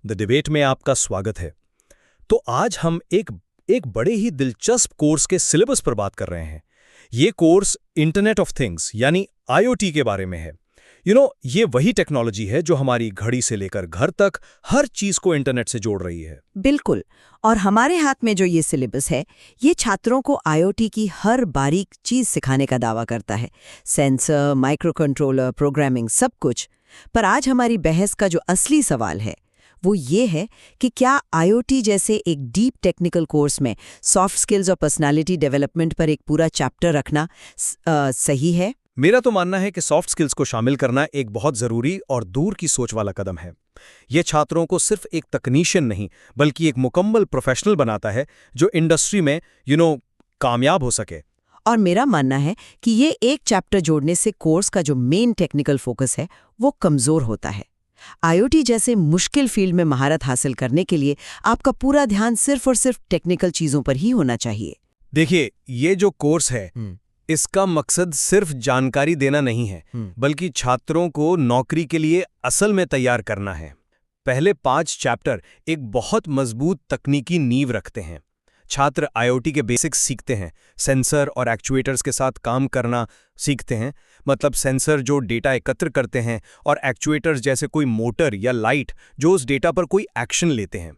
The debate में आपका स्वागत है। तो आज हम एक बड़े ही दिलचस्प कोर्स के सिलेबस पर बात कर रहे हैं। ये कोर्स इंटरनेट ऑफ थिंग्स यानी आईओटी के बारे में है। ये वही टेक्नोलॉजी है जो हमारी घड़ी से लेकर घर तक हर चीज को इंटरनेट से जोड़ रही है। बिल्कुल। और हमारे हाथ में जो ये सिलेबस है, ये छात्रों को आईओटी की हर बारीक चीज सिखाने का दावा करता है। सेंसर, माइक्रो कंट्रोलर, प्रोग्रामिंग, सब कुछ। पर आज हमारी बहस का जो असली सवाल है वो ये है कि क्या आईओटी जैसे एक डीप टेक्निकल कोर्स में सॉफ्ट स्किल्स और पर्सनालिटी डेवलपमेंट पर एक पूरा चैप्टर रखना सही है? मेरा तो मानना है कि सॉफ्ट स्किल्स को शामिल करना एक बहुत जरूरी और दूर की सोच वाला कदम है। ये छात्रों को सिर्फ एक तकनीशियन नहीं बल्कि एक मुकम्मल प्रोफेशनल बनाता है जो इंडस्ट्री में कामयाब हो सके। और मेरा मानना है कि ये एक चैप्टर जोड़ने से कोर्स का जो मेन टेक्निकल फोकस है वो कमजोर होता है। आईओटी जैसे मुश्किल फील्ड में महारत हासिल करने के लिए आपका पूरा ध्यान सिर्फ और सिर्फ टेक्निकल चीजों पर ही होना चाहिए। देखिए, ये जो कोर्स है इसका मकसद सिर्फ जानकारी देना नहीं है बल्कि छात्रों को नौकरी के लिए असल में तैयार करना है। पहले 5 चैप्टर एक बहुत मजबूत तकनीकी नींव रखते हैं। छात्र आईओटी के बेसिक्स सीखते हैं, सेंसर और एक्चुएटर्स के साथ काम करना सीखते हैं। मतलब सेंसर जो डेटा एकत्र करते हैं और एक्चुएटर्स जैसे कोई मोटर या लाइट जो उस डेटा पर कोई एक्शन लेते हैं।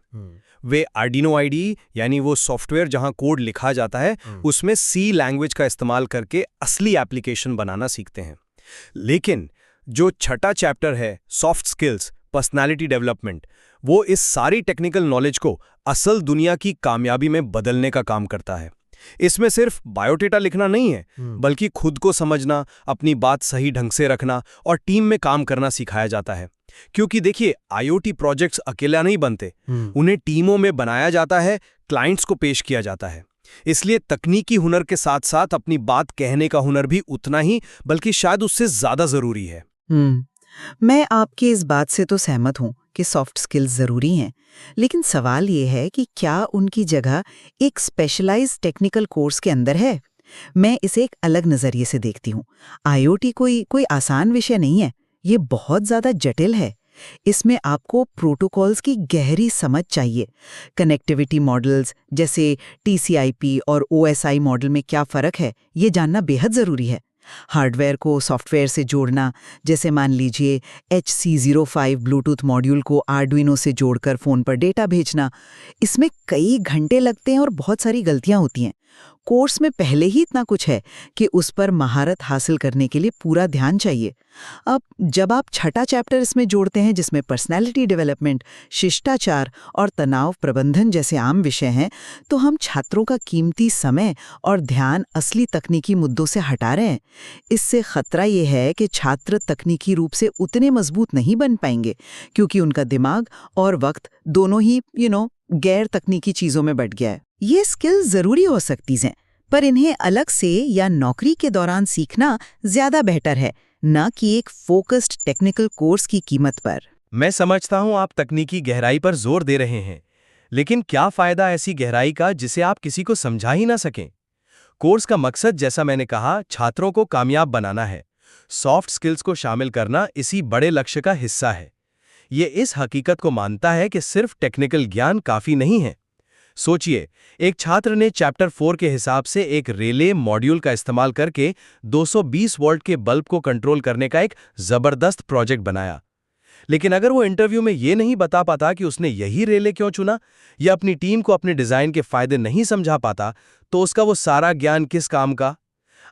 वे आर्डिनो आईडी यानी वो सॉफ्टवेयर जहां कोड लिखा जाता है उसमें सी लैंग्वेज का इस्तेमाल करके असली एप्लीकेशन बनाना सीखते हैं। लेकिन जो छठा चैप्टर है सॉफ्ट स्किल्स, पर्सनालिटी डेवलपमेंट, वो इस सारी टेक्निकल नॉलेज को असल दुनिया की कामयाबी में बदलने का काम करता है। इसमें सिर्फ बायोडेटा लिखना नहीं है बल्कि खुद को समझना, अपनी बात सही ढंग से रखना और टीम में काम करना सिखाया जाता है। क्योंकि देखिए, आईओटी प्रोजेक्ट्स अकेला नहीं बनते, उन्हें टीमों में बनाया जाता है, क्लाइंट्स को पेश किया जाता है। इसलिए तकनीकी हुनर के साथ साथ अपनी बात कहने का हुनर भी उतना ही बल्कि शायद उससे ज्यादा जरूरी है। मैं आपकी इस बात से तो सहमत हूं कि सॉफ्ट स्किल्स जरूरी हैं, लेकिन सवाल ये है कि क्या उनकी जगह एक स्पेशलाइज्ड टेक्निकल कोर्स के अंदर है? मैं इसे एक अलग नजरिए से देखती हूँ। आईओटी कोई आसान विषय नहीं है, ये बहुत ज्यादा जटिल है। इसमें आपको प्रोटोकॉल्स की गहरी समझ चाहिए। कनेक्टिविटी मॉडल्स जैसे टीसीआईपी और ओएसआई मॉडल में क्या फर्क है, ये जानना बेहद जरूरी है। हार्डवेयर को सॉफ्टवेयर से जोड़ना, जैसे मान लीजिए HC05 ब्लूटूथ मॉड्यूल को आर्डुइनो से जोड़कर फ़ोन पर डेटा भेजना, इसमें कई घंटे लगते हैं और बहुत सारी गलतियां होती हैं। कोर्स में पहले ही इतना कुछ है कि उस पर महारत हासिल करने के लिए पूरा ध्यान चाहिए। अब जब आप छठा चैप्टर इसमें जोड़ते हैं जिसमें पर्सनैलिटी डेवलपमेंट, शिष्टाचार और तनाव प्रबंधन जैसे आम विषय हैं, तो हम छात्रों का कीमती समय और ध्यान असली तकनीकी मुद्दों से हटा रहे हैं। इससे खतरा ये है कि छात्र तकनीकी रूप से उतने मजबूत नहीं बन पाएंगे क्योंकि उनका दिमाग और वक्त दोनों ही गैर तकनीकी चीजों में बट गया है। ये स्किल्स जरूरी हो सकती हैं, पर इन्हें अलग से या नौकरी के दौरान सीखना ज्यादा बेहतर है, न कि एक फोकस्ड टेक्निकल कोर्स की कीमत पर। मैं समझता हूं आप तकनीकी गहराई पर जोर दे रहे हैं, लेकिन क्या फायदा ऐसी गहराई का जिसे आप किसी को समझा ही ना सकें? कोर्स का मकसद, जैसा मैंने कहा, छात्रों को कामयाब बनाना है। सॉफ्ट स्किल्स को शामिल करना इसी बड़े लक्ष्य का हिस्सा है। ये इस हकीकत को मानता है कि सिर्फ टेक्निकल ज्ञान काफी नहीं है। सोचिए, एक छात्र ने चैप्टर 4 के हिसाब से एक रिले मॉड्यूल का इस्तेमाल करके 220 वोल्ट के बल्ब को कंट्रोल करने का एक जबरदस्त प्रोजेक्ट बनाया। लेकिन अगर वो इंटरव्यू में ये नहीं बता पाता कि उसने यही रिले क्यों चुना या अपनी टीम को अपने डिजाइन के फायदे नहीं समझा पाता, तो उसका वो सारा ज्ञान किस काम का?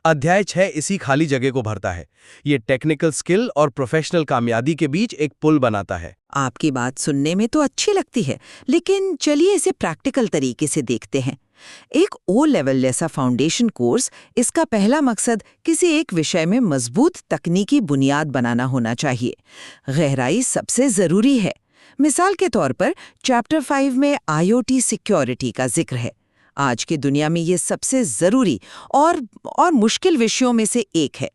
अध्याय 6 इसी खाली जगह को भरता है। ये टेक्निकल स्किल और प्रोफेशनल कामयाबी के बीच एक पुल बनाता है। आपकी बात सुनने में तो अच्छी लगती है, लेकिन चलिए इसे प्रैक्टिकल तरीके से देखते हैं। एक ओ लेवल जैसा फाउंडेशन कोर्स, इसका पहला मकसद किसी एक विषय में मजबूत तकनीकी बुनियाद बनाना होना चाहिए। गहराई सबसे जरूरी है। मिसाल के तौर पर चैप्टर 5 में आईओटी सिक्योरिटी का जिक्र है। आज की दुनिया में ये सबसे जरूरी और मुश्किल विषयों में से एक है।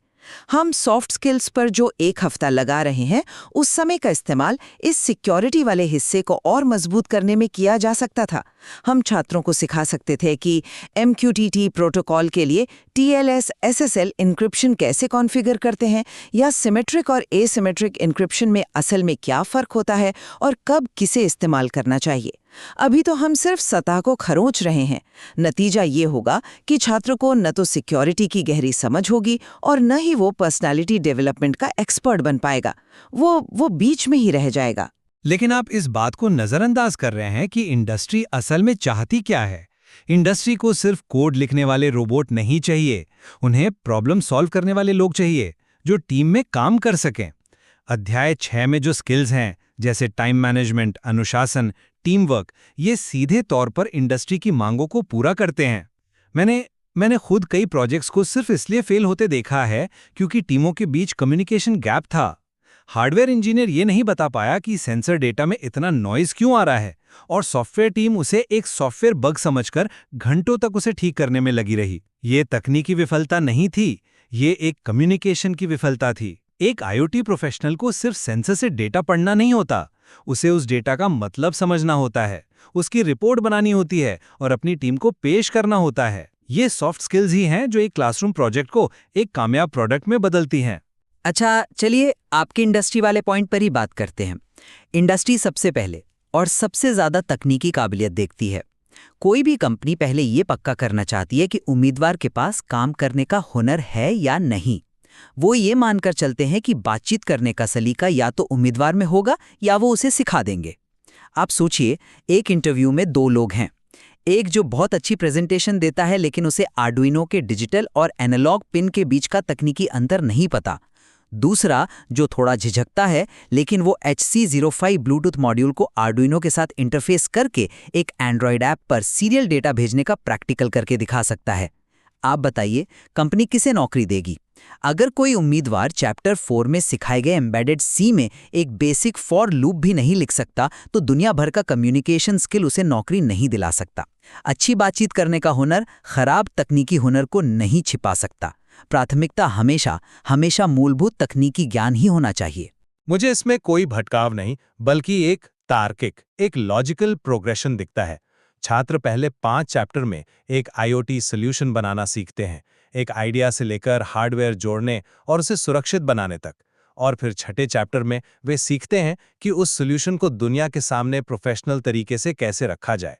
हम सॉफ्ट स्किल्स पर जो 1 हफ्ता लगा रहे हैं, उस समय का इस्तेमाल इस सिक्योरिटी वाले हिस्से को और मजबूत करने में किया जा सकता था। हम छात्रों को सिखा सकते थे कि MQTT प्रोटोकॉल के लिए TLS SSL इंक्रिप्शन कैसे कॉन्फ़िगर करते हैं, या सिमेट्रिक और एसिमेट्रिक इंक्रिप्शन में असल में क्या फ़र्क होता है और कब किसे इस्तेमाल करना चाहिए। अभी तो हम सिर्फ सतह को खरोंच रहे हैं। नतीजा ये होगा कि छात्र को न तो सिक्योरिटी की गहरी समझ होगी और न ही वो पर्सनालिटी डेवलपमेंट का एक्सपर्ट बन पाएगा। वो बीच में ही रह जाएगा। लेकिन आप इस बात को नजरअंदाज कर रहे हैं कि इंडस्ट्री असल में चाहती क्या है। इंडस्ट्री को सिर्फ कोड लिखने वाले रोबोट नहीं चाहिए, उन्हें प्रॉब्लम सॉल्व करने वाले लोग चाहिए जो टीम में काम कर सकें। अध्याय 6 में जो स्किल्स हैं, जैसे टाइम मैनेजमेंट, अनुशासन, टीम वर्क, ये सीधे तौर पर इंडस्ट्री की मांगों को पूरा करते हैं। मैंने खुद कई प्रोजेक्ट्स को सिर्फ इसलिए फेल होते देखा है क्योंकि टीमों के बीच कम्युनिकेशन गैप था। हार्डवेयर इंजीनियर ये नहीं बता पाया कि सेंसर डेटा में इतना नॉइज क्यों आ रहा है, और सॉफ्टवेयर टीम उसे एक सॉफ्टवेयर बग समझकर घंटों तक उसे ठीक करने में लगी रही। ये तकनीकी विफलता नहीं थी, ये एक कम्युनिकेशन की विफलता थी। एक IoT प्रोफेशनल को सिर्फ सेंसर से डेटा पढ़ना नहीं होता, उसे उस डेटा का मतलब समझना होता है, उसकी रिपोर्ट बनानी होती है और अपनी टीम को पेश करना होता है। ये सॉफ्ट स्किल्स ही हैं जो एक क्लासरूम प्रोजेक्ट को एक कामयाब प्रोडक्ट में बदलती हैं। अच्छा, चलिए आपके इंडस्ट्री वाले पॉइंट पर ही बात करते हैं। इंडस्ट्री सबसे पहले और सबसे ज़्यादा तकनीकी काबिलियत देखती है। कोई भी कंपनी पहले ये पक्का करना चाहती है कि उम्मीदवार के पास काम करने का हुनर है या नहीं। वो ये मानकर चलते हैं कि बातचीत करने का सलीका या तो उम्मीदवार में होगा या वो उसे सिखा देंगे। आप सोचिए, एक इंटरव्यू में 2 लोग हैं। एक जो बहुत अच्छी प्रेजेंटेशन देता है लेकिन उसे आर्डुइनो के डिजिटल और एनालॉग पिन के बीच का तकनीकी अंतर नहीं पता। दूसरा जो थोड़ा झिझकता है लेकिन वो HC05 ब्लूटूथ मॉड्यूल को आर्डुइनो के साथ इंटरफेस करके एक एंड्रॉयड ऐप पर सीरियल डेटा भेजने का प्रैक्टिकल करके दिखा सकता है। आप बताइए, कंपनी किसे नौकरी देगी? अगर कोई उम्मीदवार चैप्टर 4 में सिखाए गए एम्बेडेड सी में एक बेसिक फॉर लूप भी नहीं लिख सकता, तो दुनिया भर का कम्युनिकेशन स्किल उसे नौकरी नहीं दिला सकता। अच्छी बातचीत करने का हुनर खराब तकनीकी हुनर को नहीं छिपा सकता। प्राथमिकता हमेशा मूलभूत तकनीकी ज्ञान ही होना चाहिए। मुझे इसमें कोई भटकाव नहीं, बल्कि एक तार्किक, एक लॉजिकल प्रोग्रेशन दिखता है। छात्र पहले 5 चैप्टर में एक IoT सॉल्यूशन बनाना सीखते हैं, एक आइडिया से लेकर हार्डवेयर जोड़ने और उसे सुरक्षित बनाने तक। और फिर 6ठे चैप्टर में वे सीखते हैं कि उस सॉल्यूशन को दुनिया के सामने प्रोफेशनल तरीके से कैसे रखा जाए।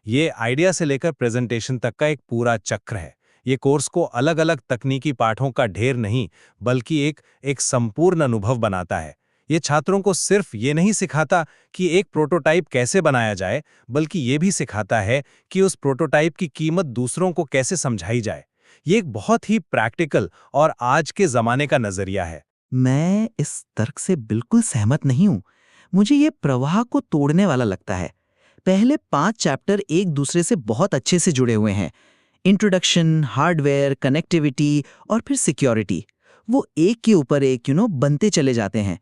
ये आइडिया से लेकर प्रेजेंटेशन तक का एक पूरा चक्र है। ये कोर्स को अलग अलग तकनीकी पाठों का ढेर नहीं, बल्कि एक संपूर्ण अनुभव बनाता है। ये छात्रों को सिर्फ ये नहीं सिखाता कि एक प्रोटोटाइप कैसे बनाया जाए, बल्कि ये भी सिखाता है कि उस प्रोटोटाइप की कीमत दूसरों को कैसे समझाई जाए। ये एक बहुत ही प्रैक्टिकल और आज के ज़माने का नज़रिया है। मैं इस तर्क से बिल्कुल सहमत नहीं हूं। मुझे ये प्रवाह को तोड़ने वाला लगता है। पहले 5 चैप्टर एक दूसरे से बहुत अच्छे से जुड़े हुए हैं। इंट्रोडक्शन, हार्डवेयर, कनेक्टिविटी और फिर सिक्योरिटी, वो एक के ऊपर एक बनते चले जाते हैं।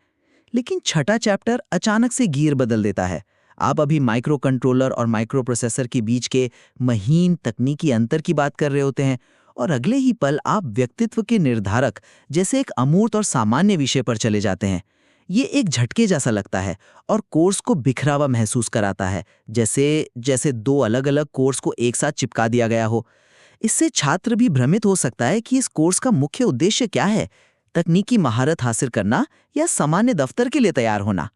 लेकिन 6ठा चैप्टर अचानक से गियर बदल देता है। आप अभी माइक्रो कंट्रोलर और माइक्रो प्रोसेसर के बीच के महीन तकनीकी अंतर की बात कर रहे होते हैं, और अगले ही पल आप व्यक्तित्व के निर्धारक जैसे एक अमूर्त और सामान्य विषय पर चले जाते हैं। ये एक झटके जैसा लगता है और कोर्स को बिखरा हुआ महसूस कराता है, जैसे 2 अलग अलग कोर्स को एक साथ चिपका दिया गया हो। इससे छात्र भी भ्रमित हो सकता है कि इस कोर्स का मुख्य उद्देश्य क्या है, तकनीकी महारत हासिल करना या सामान्य दफ्तर के लिए तैयार होना।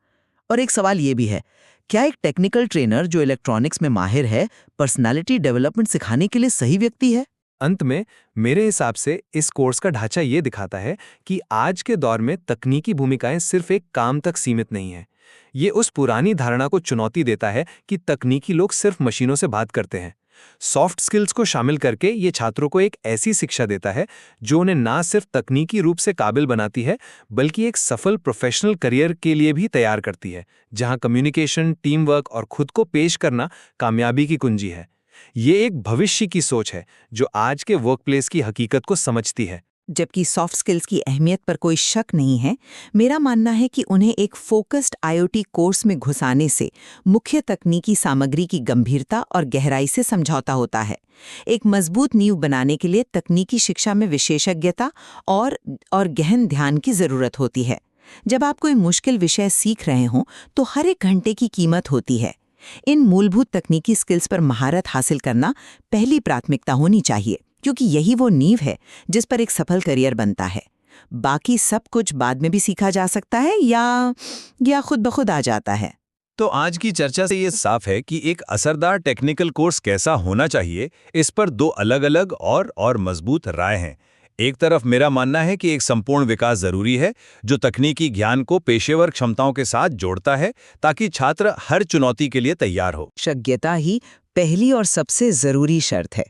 और एक सवाल ये भी है, क्या एक टेक्निकल ट्रेनर जो इलेक्ट्रॉनिक्स में माहिर है, पर्सनालिटी डेवलपमेंट सिखाने के लिए सही व्यक्ति है? अंत में मेरे हिसाब से इस कोर्स का ढांचा ये दिखाता है कि आज के दौर में तकनीकी भूमिकाएं सिर्फ एक काम तक सीमित नहीं हैं। ये उस पुरानी धारणा को चुनौती देता है कि तकनीकी लोग सिर्फ मशीनों से बात करते हैं। सॉफ्ट स्किल्स को शामिल करके ये छात्रों को एक ऐसी शिक्षा देता है जो उन्हें ना सिर्फ तकनीकी रूप से काबिल बनाती है, बल्कि एक सफल प्रोफेशनल करियर के लिए भी तैयार करती है, जहां कम्युनिकेशन, टीम वर्क और खुद को पेश करना कामयाबी की कुंजी है। ये एक भविष्य की सोच है जो आज के वर्कप्लेस की हकीकत को समझती है। जबकि सॉफ्ट स्किल्स की अहमियत पर कोई शक नहीं है, मेरा मानना है कि उन्हें एक फोकस्ड IoT कोर्स में घुसाने से मुख्य तकनीकी सामग्री की गंभीरता और गहराई से समझौता होता है। एक मजबूत नींव बनाने के लिए तकनीकी शिक्षा में विशेषज्ञता और गहन ध्यान की जरूरत होती है। जब आप कोई मुश्किल विषय सीख रहे हों तो हर एक घंटे की कीमत होती है। इन मूलभूत तकनीकी स्किल्स पर महारत हासिल करना पहली प्राथमिकता होनी चाहिए, क्योंकि यही वो नींव है जिस पर एक सफल करियर बनता है। बाकी सब कुछ बाद में भी सीखा जा सकता है या खुद ब खुद आ जाता है। तो आज की चर्चा से ये साफ है कि एक असरदार टेक्निकल कोर्स कैसा होना चाहिए, इस पर दो अलग-अलग और मजबूत राय हैं। एक तरफ मेरा मानना है कि एक संपूर्ण विकास जरूरी है जो तकनीकी ज्ञान को पेशेवर क्षमताओं के साथ जोड़ता है ताकि छात्र हर चुनौती के लिए तैयार हो। विशेषज्ञता ही पहली और सबसे जरूरी शर्त है।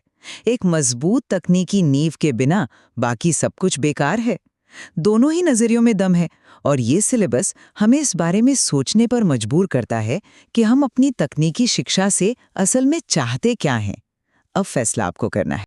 एक मजबूत तकनीकी नींव के बिना बाकी सब कुछ बेकार है। दोनों ही नजरियों में दम है और ये सिलेबस हमें इस बारे में सोचने पर मजबूर करता है कि हम अपनी तकनीकी शिक्षा से असल में चाहते क्या हैं। अब फैसला आपको करना है।